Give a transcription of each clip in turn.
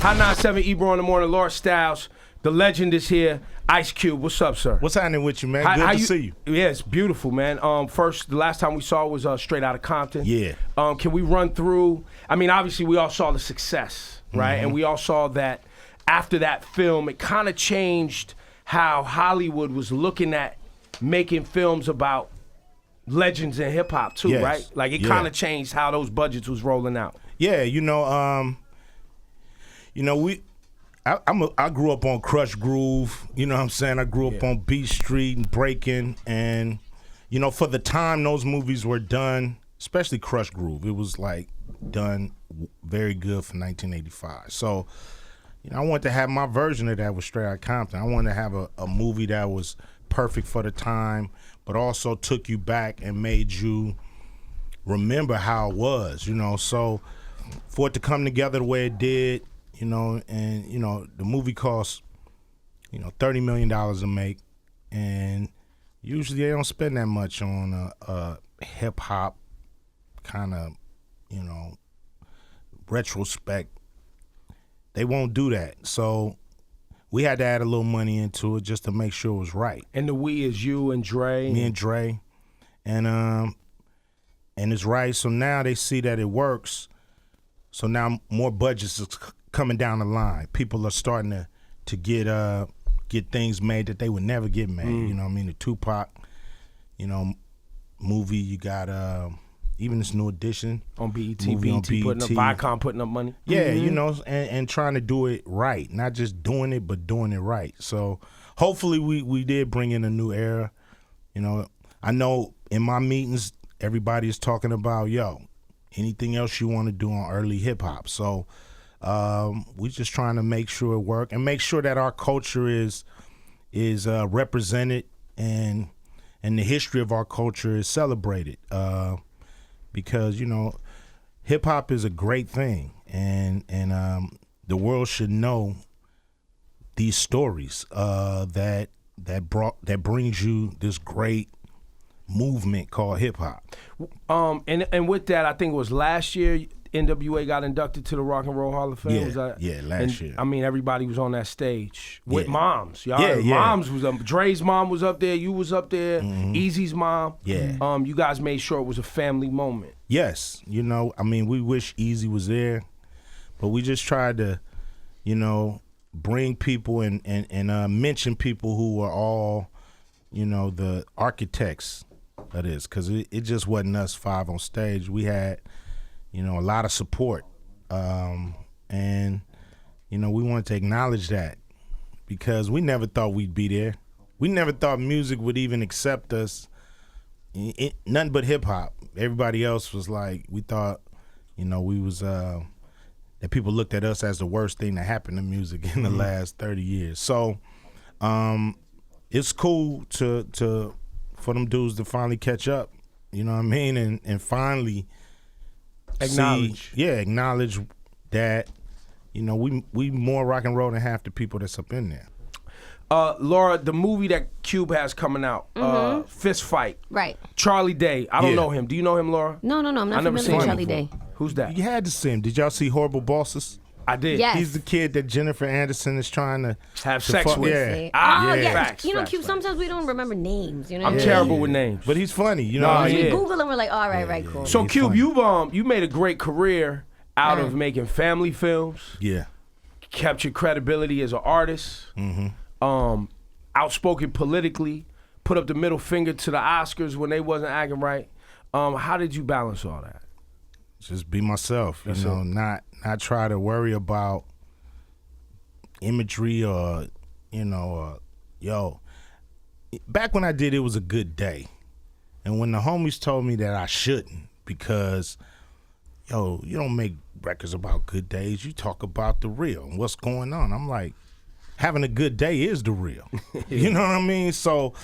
Hot 97 Ebro in the morning. Laura Styles, the legend is here. Ice Cube, what's up, sir? What's happening with you, man? Good to see you. Yeah, it's beautiful, man. First, the last time we saw was Straight Outta Compton. Yeah. Can we run through? I mean, obviously, we all saw the success, right? And we all saw that after that film, it kind of changed how Hollywood was looking at making films about legends in hip hop too, right? Like it kind of changed how those budgets was rolling out. Yeah, I grew up on Crush Groove, you know what I'm saying? I grew up on Beat Street and Breaking, and for the time those movies were done, especially Crush Groove, it was like done very good for 1985. So, I wanted to have my version of that with Straight Outta Compton. I wanted to have a movie that was perfect for the time, but also took you back and made you remember how it was, So for it to come together the way it did, the movie costs, $30 million to make, and usually they don't spend that much on a hip hop kind of, retrospect. They won't do that. So we had to add a little money into it just to make sure it was right. And the we is you and Dre. Me and Dre. And it's right. So now they see that it works. So now more budgets is coming down the line. People are starting to get things made that they would never get made. You know what I mean? The Tupac, movie. You got even this New Edition on BET. Movie on BET. Putting up Viacom, putting up money. Yeah, and trying to do it right, not just doing it, but doing it right. So hopefully we did bring in a new era. I know in my meetings everybody is talking about anything else you want to do on early hip hop. So we're just trying to make sure it work and make sure that our culture is represented and the history of our culture is celebrated. Because hip hop is a great thing, and the world should know these stories that brings you this great movement called hip hop. And with that, I think it was last year NWA got inducted to the Rock and Roll Hall of Fame. Last year. I mean, everybody was on that stage with moms. Moms was up. Dre's mom was up there. You was up there. Easy's mom. Yeah. You guys made sure it was a family moment. Yes. We wish Easy was there, but we just tried to, bring people and mention people who were all, the architects of this, because it just wasn't us five on stage. We had a lot of support. And we wanted to acknowledge that because we never thought we'd be there. We never thought music would even accept us. Nothing but hip hop. Everybody else was like, we thought, we was, that people looked at us as the worst thing that happened to music in the last 30 years. So it's cool for them dudes to finally catch up, you know what I mean? And finally acknowledge that we more rock and roll than half the people that's up in there. Laura, the movie that Cube has coming out, Fist Fight, right? Charlie Day. I don't know him. Do you know him, Laura? No, I'm not familiar with Charlie Day. Who's that? You had to see him. Did y'all see Horrible Bosses? I did. Yes. He's the kid that Jennifer Anderson is trying to have sex with. Yeah. Yeah. Facts, Cube, sometimes we don't remember names. I'm terrible with names. But he's funny. We Google him, we're like, all right, cool. So Cube, you made a great career out of making family films. Yeah. Kept your credibility as an artist. Outspoken politically. Put up the middle finger to the Oscars when they wasn't acting right. How did you balance all that? Just be myself, not try to worry about imagery or, back when I did It Was a Good Day. And when the homies told me that I shouldn't because, you don't make records about good days. You talk about the real and what's going on. I'm like, having a good day is the real. You know what I mean? So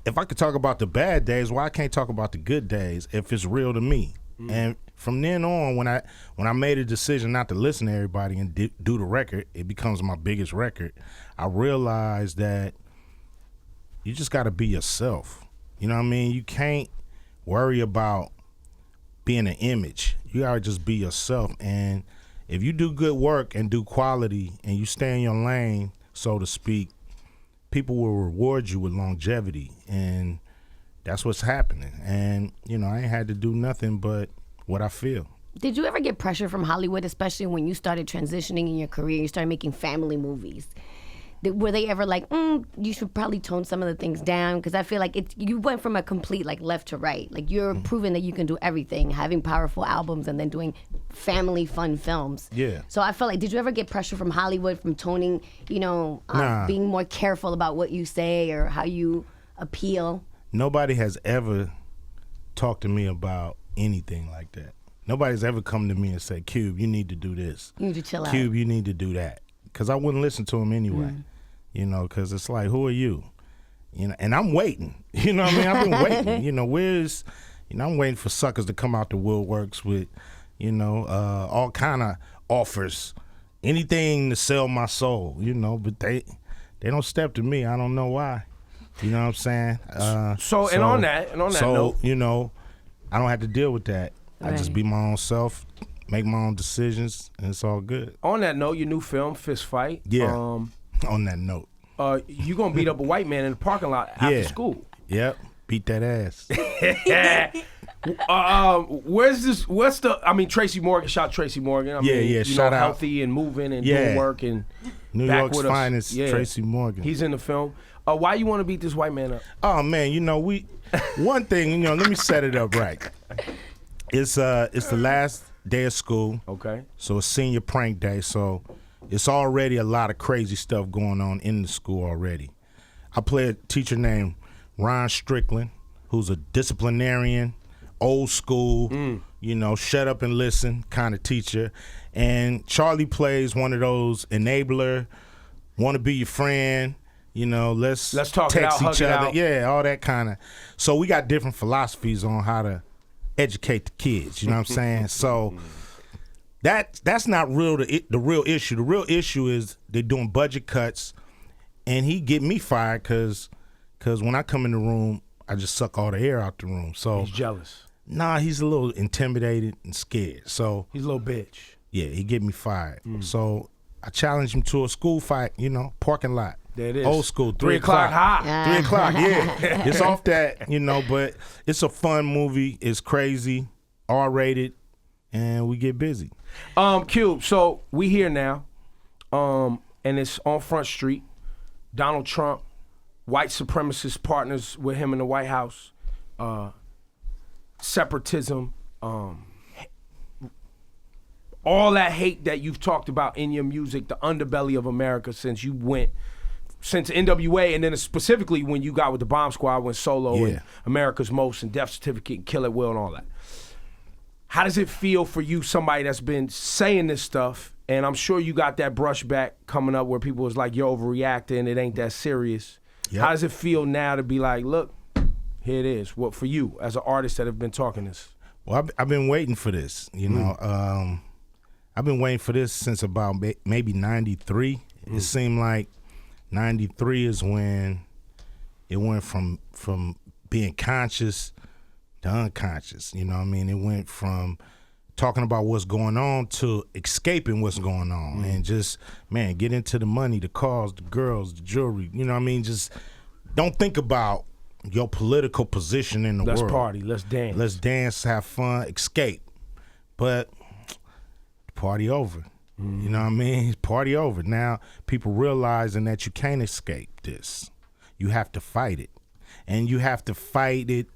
if I could talk about the bad days, why I can't talk about the good days if it's real to me? And from then on, when I made a decision not to listen to everybody and do the record, it becomes my biggest record. I realized that you just got to be yourself. You know what I mean? You can't worry about being an image. You gotta just be yourself. And if you do good work and do quality and you stay in your lane, so to speak, people will reward you with longevity. And that's what's happening. And, you know, I ain't had to do nothing but what I feel. Did you ever get pressure from Hollywood, especially when you started transitioning in your career, you started making family movies? Were they ever like, you should probably tone some of the things down? Because I feel like you went from a complete like left to right. Like you're proving that you can do everything, having powerful albums and then doing family fun films. Yeah. So I felt like, did you ever get pressure from Hollywood from toning, Nah. being more careful about what you say or how you appeal? Nobody has ever talked to me about anything like that. Nobody's ever come to me and said, Cube, you need to do this. You need to chill out. Cube, you need to do that. Because I wouldn't listen to him anyway. You know, because it's like, who are you? You know, and I'm waiting. You know what I mean? I've been waiting. You know, I'm waiting for suckers to come out the woodworks with, all kind of offers, anything to sell my soul, but they don't step to me. I don't know why. You know what I'm saying? And on that note, I don't have to deal with that. Right. I just be my own self, make my own decisions, and it's all good. On that note, your new film, Fist Fight. Yeah. On that note. You gonna beat up a white man in the parking lot after school. Yep. Beat that ass. Tracy Morgan, shout Tracy Morgan. Shout out. Healthy and moving and doing work and New back York's with us. finest, Tracy Morgan. He's in the film. Why you want to beat this white man up? Oh man, one thing, let me set it up right. It's the last day of school. Okay. So it's senior prank day, so it's already a lot of crazy stuff going on in the school already. I play a teacher named Ron Strickland, who's a disciplinarian, old school, shut up and listen kind of teacher. And Charlie plays one of those enabler, want to be your friend, let's talk text it out, each hug it other. out. Yeah, all that kind of. So we got different philosophies on how to educate the kids, you know what I'm saying? So that's not the real issue. The real issue is they're doing budget cuts, and he get me fired because when I come in the room, I just suck all the air out the room. So he's jealous. Nah, he's a little intimidated and scared. So he's a little bitch. Yeah, he get me fired. So I challenged him to a school fight, parking lot. There it is. Old school, 3 o'clock hot. 3 o'clock, yeah. It's off that, but it's a fun movie. It's crazy, R-rated, and we get busy. Cube, so we here now, and it's on Front Street. Donald Trump, white supremacist partners with him in the White House, separatism, all that hate that you've talked about in your music, the underbelly of America since NWA, and then specifically when you got with the Bomb Squad, went solo, and America's Most, and Death Certificate, and Kill It Will, and all that. How does it feel for you, somebody that's been saying this stuff, and I'm sure you got that brushback coming up where people was like, you're overreacting, it ain't that serious. Yep. How does it feel now to be like, look, here it is? What for you as an artist that have been talking this? Well, I've been waiting for this, I've been waiting for this since about maybe 93. It seemed like 93 is when it went from being conscious to unconscious. You know what I mean? It went from talking about what's going on to escaping what's going on and just, get into the money, the cars, the girls, the jewelry. You know what I mean? Just don't think about your political position in the world. Let's party. Let's dance. Let's dance, have fun, escape. But party over. You know what I mean? Party over. Now, people realizing that you can't escape this. You have to fight it. And you have to fight it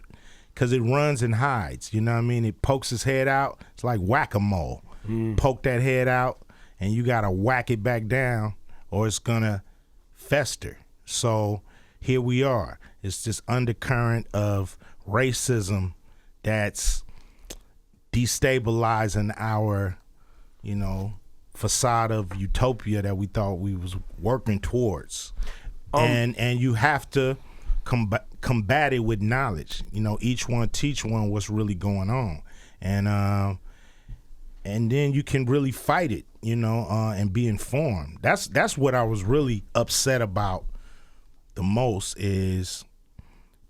because it runs and hides. You know what I mean? It pokes its head out. It's like whack-a-mole. Poke that head out, and you got to whack it back down, or it's going to fester. So here we are. It's this undercurrent of racism that's destabilizing our facade of utopia that we thought we was working towards. And you have to combat it with knowledge. Each one teach one what's really going on. And then you can really fight it, and be informed. That's what I was really upset about the most is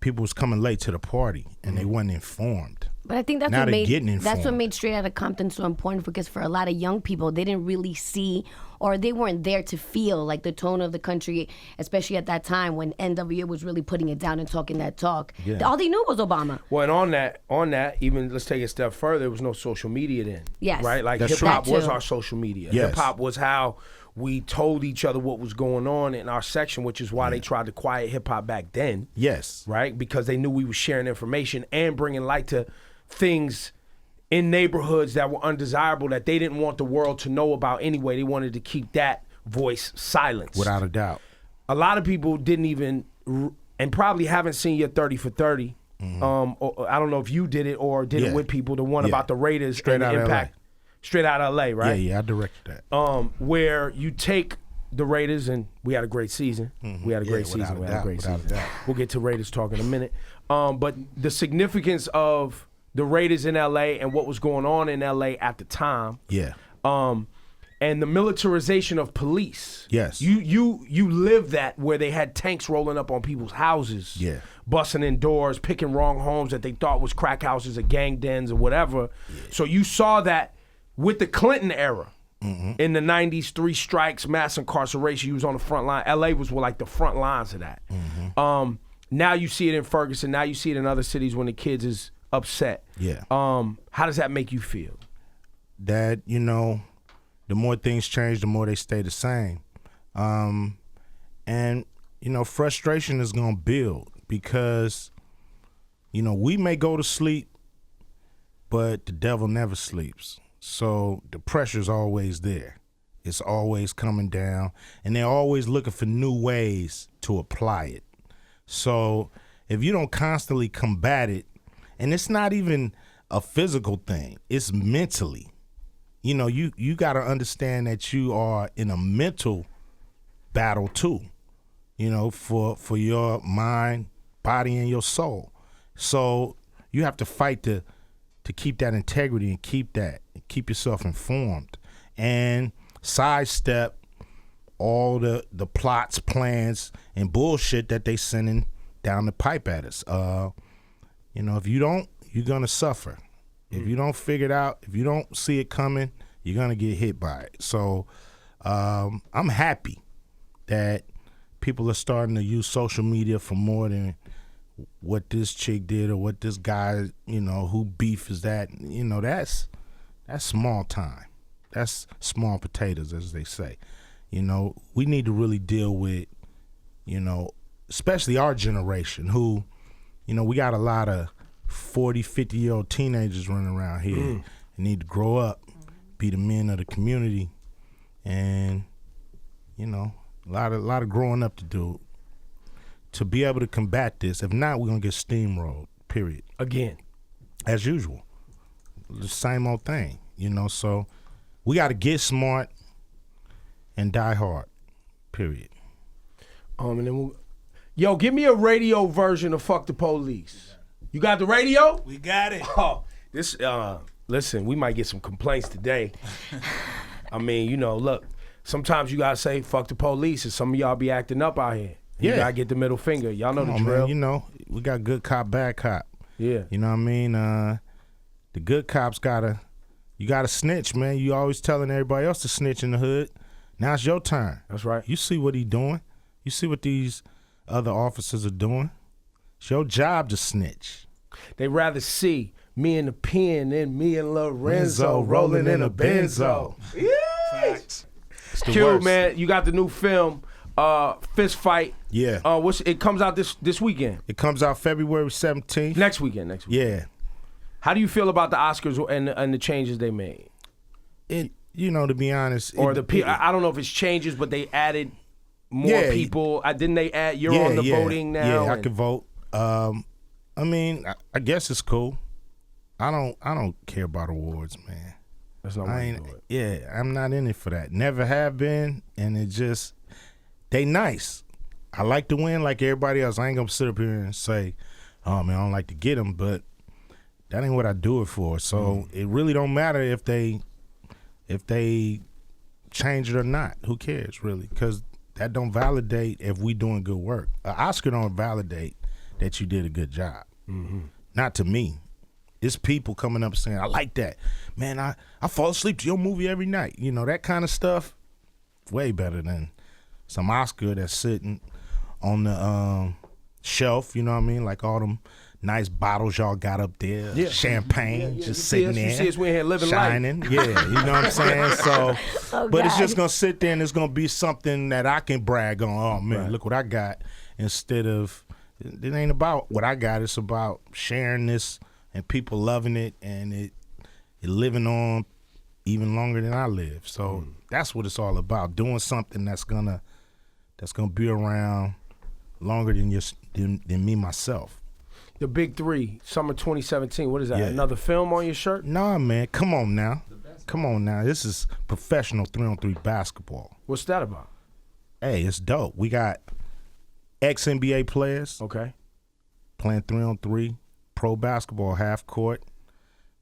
people was coming late to the party and they wasn't informed. But I think that's Now what they're made getting that's what informed. made Straight Outta Compton so important, because for a lot of young people, they didn't really see, or they weren't there to feel like the tone of the country, especially at that time when NWA was really putting it down and talking that talk. Yeah. All they knew was Obama. Well, and on that, even let's take it a step further. There was no social media then. Yes. Right. Like That's hip true. hop That was too. our social media. Yes. Hip hop was how we told each other what was going on in our section, which is why they tried to quiet hip hop back then. Yes. Right, because they knew we were sharing information and bringing light to things in neighborhoods that were undesirable that they didn't want the world to know about anyway. They wanted to keep that voice silenced. Without a doubt. A lot of people didn't even, and probably haven't seen your 30 for 30. Or, I don't know if you did it or did Yeah. it with people. The one Yeah. about the Raiders Straight and the outta impact. Straight out of LA, right? Yeah, I directed that. Where you take the Raiders, and we had a great season. We had a great without season. a We had a doubt, great without a season. doubt. We'll get to Raiders talk in a minute. But the significance of the Raiders in LA and what was going on in LA at the time, Yeah. and the militarization of police. Yes. You lived that, where they had tanks rolling up on people's houses. Yeah. Busting in doors, picking wrong homes that they thought was crack houses or gang dens or whatever. So you saw that with the Clinton era. In the 90s, 3 strikes, mass incarceration. You was on the front line. LA was like the front lines of that. Now you see it in Ferguson. Now you see it in other cities when the kids is upset. Yeah. How does that make you feel? That, the more things change, the more they stay the same. And, frustration is going to build because, we may go to sleep, but the devil never sleeps. So the pressure's always there. It's always coming down, and they're always looking for new ways to apply it. So if you don't constantly combat it, and it's not even a physical thing, it's mentally. You got to understand that you are in a mental battle too, for your mind, body, and your soul. So you have to fight to keep that integrity and keep yourself informed and sidestep all the plots, plans, and bullshit that they sending down the pipe at us. If you don't, you're gonna suffer. If you don't figure it out, if you don't see it coming, you're gonna get hit by it. So I'm happy that people are starting to use social media for more than what this chick did or what this guy, who beef is that. That's small time. That's small potatoes, as they say. We need to really deal with, especially our generation who, we got a lot of 40, 50-year-old teenagers running around here. They need to grow up, be the men of the community, and, a lot of growing up to do to be able to combat this. If not, we're going to get steamrolled, period. Again. As usual. The same old thing, so we got to get smart and die hard, period. And then yo, give me a radio version of Fuck the Police. You got the radio? We got it. Oh, this, listen, we might get some complaints today. I mean, look, sometimes you gotta say fuck the police, and some of y'all be acting up out here. You Yeah. gotta get the middle finger. Y'all know Come the on, drill. man, we got good cop, bad cop. Yeah. You know what I mean? The good cops you gotta snitch, man. You always telling everybody else to snitch in the hood. Now it's your turn. That's right. You see what he doing. You see what these other officers are doing. It's your job to snitch. They rather see me in the pen than me and Lorenzo rolling in a Benzo. Facts. It's the Q, worst. man, you got the new film, Fist Fight. Yeah. It comes out this weekend. It comes out February 17th. Next weekend. Yeah. How do you feel about the Oscars and the changes they made? To be honest. Or I don't know if it's changes, but they added more people. Didn't they add? You're on the voting now. Yeah, I can vote. I guess it's cool. I don't care about awards, man. That's not why you do it. Yeah, I'm not in it for that. Never have been, and they nice. I like to win like everybody else. I ain't gonna sit up here and say, oh man, I don't like to get them, but that ain't what I do it for. So it really don't matter if they change it or not. Who cares, really? Because that don't validate if we doing good work. An Oscar don't validate that you did a good job. Not to me. it's people coming up saying, I like that. Man, I fall asleep to your movie every night. You know, that kind of stuff, way better than some Oscar that's sitting on the shelf, you know what I mean? Like all them nice bottles y'all got up there, champagne, just sitting there, you see us, we here living shining. life. Yeah, you know what I'm saying? So, Oh, but it's God. just gonna sit there and it's gonna be something that I can brag on. Oh man, look what I got. Instead of, it ain't about what I got. It's about sharing this and people loving it and it living on even longer than I live. So that's what it's all about. Doing something that's gonna be around longer than me myself. The Big Three, summer 2017. What is that? Yeah. Another film on your shirt? Nah, man, come on now. This is professional 3-on-3 basketball. What's that about? Hey, it's dope. We got ex-NBA players Okay. playing 3-on-3, pro basketball, half court.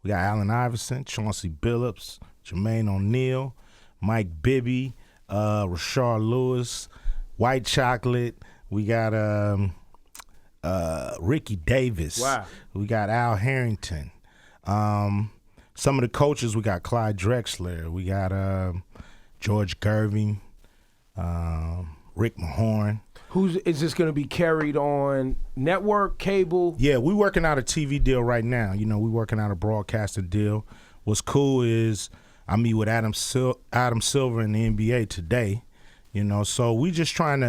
We got Allen Iverson, Chauncey Billups, Jermaine O'Neal, Mike Bibby, Rashard Lewis, White Chocolate. We got Ricky Davis. Wow. We got Al Harrington. Some of the coaches, we got Clyde Drexler. We got George Gerving, Rick Mahorn. Is this going to be carried on network, cable? Yeah, we working out a TV deal right now. You know, we working out a broadcasting deal. What's cool is I meet with Adam Silver in the NBA today. You know, so we just trying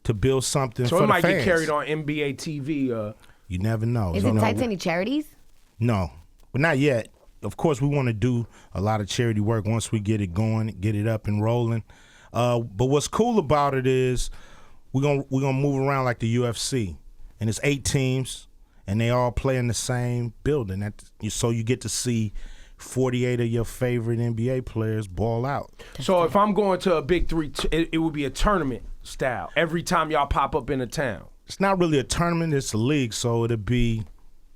to build something So for it might the fans. get carried on NBA TV. You never know. Is You it know, tied to any charities? No, but not yet. Of course, we want to do a lot of charity work once we get it going, get it up and rolling. But what's cool about it is we're gonna move around like the UFC, and it's 8 teams, and they all play in the same building. So you get to see 48 of your favorite NBA players ball out. So if I'm going to a Big Three, it would be a tournament style every time y'all pop up in a town. It's not really a tournament; it's a league, so it'll be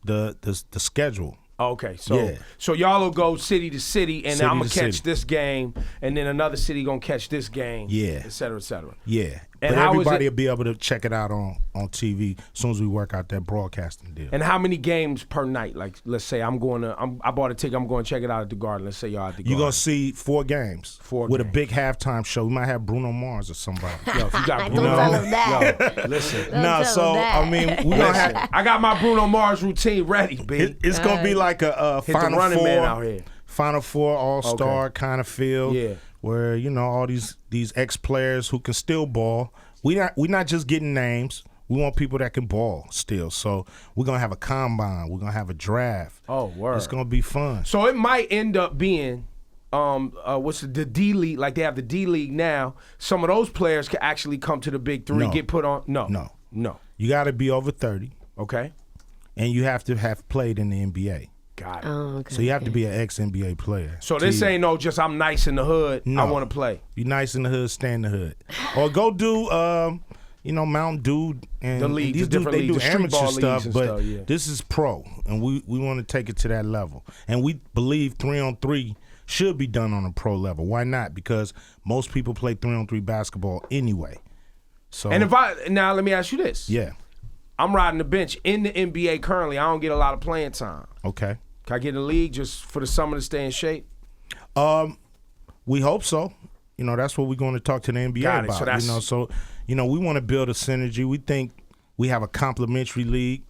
the schedule. Okay, Yeah. so y'all will go city to city, and City I'm gonna to catch city. this game, and then another city gonna catch this game, Yeah. et cetera, et cetera. Yeah, And but how is everybody it- will be able to check it out on TV as soon as we work out that broadcasting deal. And how many games per night? Like, let's say I bought a ticket, I'm going to check it out at the Garden. Let's say y'all at the You're Garden. going to see 4 games with a big halftime show. We might have Bruno Mars or somebody. Yo, if you got Don't Bruno, tell him that. yo, listen. Don't No, tell so, him that. I mean, we're going to Listen, have, I got my Bruno Mars routine ready, B. it's going to be like a Hit the Final running Four. man out here. Final Four All-Star kind of feel. Yeah. Where, you know, all these ex-players who can still ball. We're not just getting names. We want people that can ball still. So we're going to have a combine. We're going to have a draft. Oh, word. It's going to be fun. So it might end up being what's the D League, like they have the D League now. Some of those players can actually come to the Big Three, No. get put on. No. You got to be over 30, Okay. and you have to have played in the NBA. Got it. Oh, okay. So you have to be an ex-NBA player. So this ain't no just I'm nice in the hood. No. I want to play. Be nice in the hood, stay in the hood. Or go do, Mountain Dew and The leagues, these the dudes, different they leagues, do the street amateur ball leagues stuff, and but stuff, yeah. this is pro, and we want to take it to that level. And we believe 3-on-3 should be done on a pro level. Why not? Because most people play 3-on-3 basketball anyway. So And now let me ask you this. yeah, I'm riding the bench in the NBA currently. I don't get a lot of playing time. okay. Can I get in the league just for the summer to stay in shape? We hope so. You know, that's what we're going to talk to the NBA Got it. about. So that's- We want to build a synergy. We think we have a complementary league.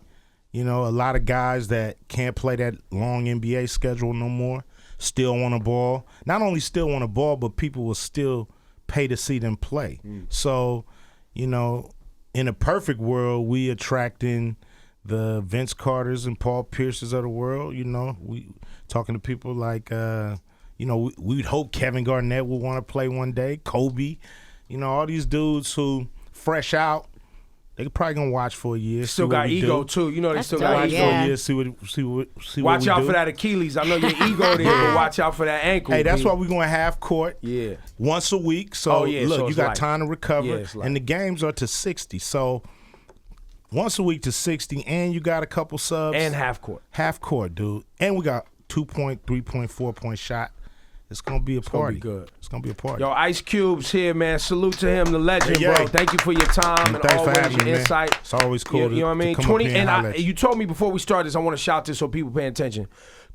You know, a lot of guys that can't play that long NBA schedule no more still want to ball. Not only still want to ball, but people will still pay to see them play. So, you know, in a perfect world, we attracting the Vince Carters and Paul Pierces of the world. You know, we talking to people like, we'd hope Kevin Garnett would want to play one day. Kobe, you know, all these dudes who fresh out, they probably gonna watch for a year. Still see what got we ego do. too. You know they That's still dope, got Watch ego. yeah. for a year. See what Watch we out do. for that Achilles. I know your ego there, but watch out for that ankle. Hey, that's B. why we're going half court. Yeah. Once a week. So Oh, yeah, look, so you it's got light. time to recover. Yeah, it's light. And the games are to 60. So once a week to 60, and you got a couple subs. And half court. Half court, dude. And we got 2-point, 3-point, 4-point shot. It's gonna be a party. be good. It's gonna be a party. Yo, Ice Cube's here, man. Salute to him, the legend, Yeah, bro. yeah. Thank you for your time and thanks for always having your me, man. insight. It's always cool You know what I mean? to come up here and holler at you. You told me before we started this, I want to shout this so people pay attention.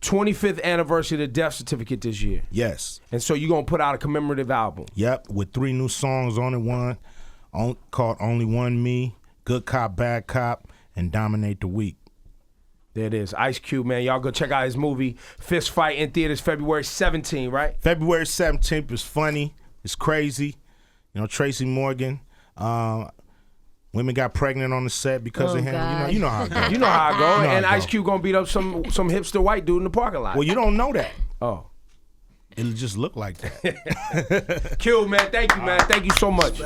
25th anniversary of the death certificate this year. Yes. And so you're going to put out a commemorative album. Yep, with 3 new songs on it. One called Only One Me, Good Cop, Bad Cop, and Dominate the Week. There it is. Ice Cube, man. Y'all go check out his movie, Fist Fight, in theaters February 17, right? February 17th is funny. It's crazy. You know, Tracy Morgan. Women got pregnant on the set because of him. God. You know how it goes. You know how I go. You know how And it Ice go. Cube going to beat up some hipster white dude in the parking lot. Well, you don't know that. Oh. It'll just look like that. Cube, man. Thank you, man. Thank you so much.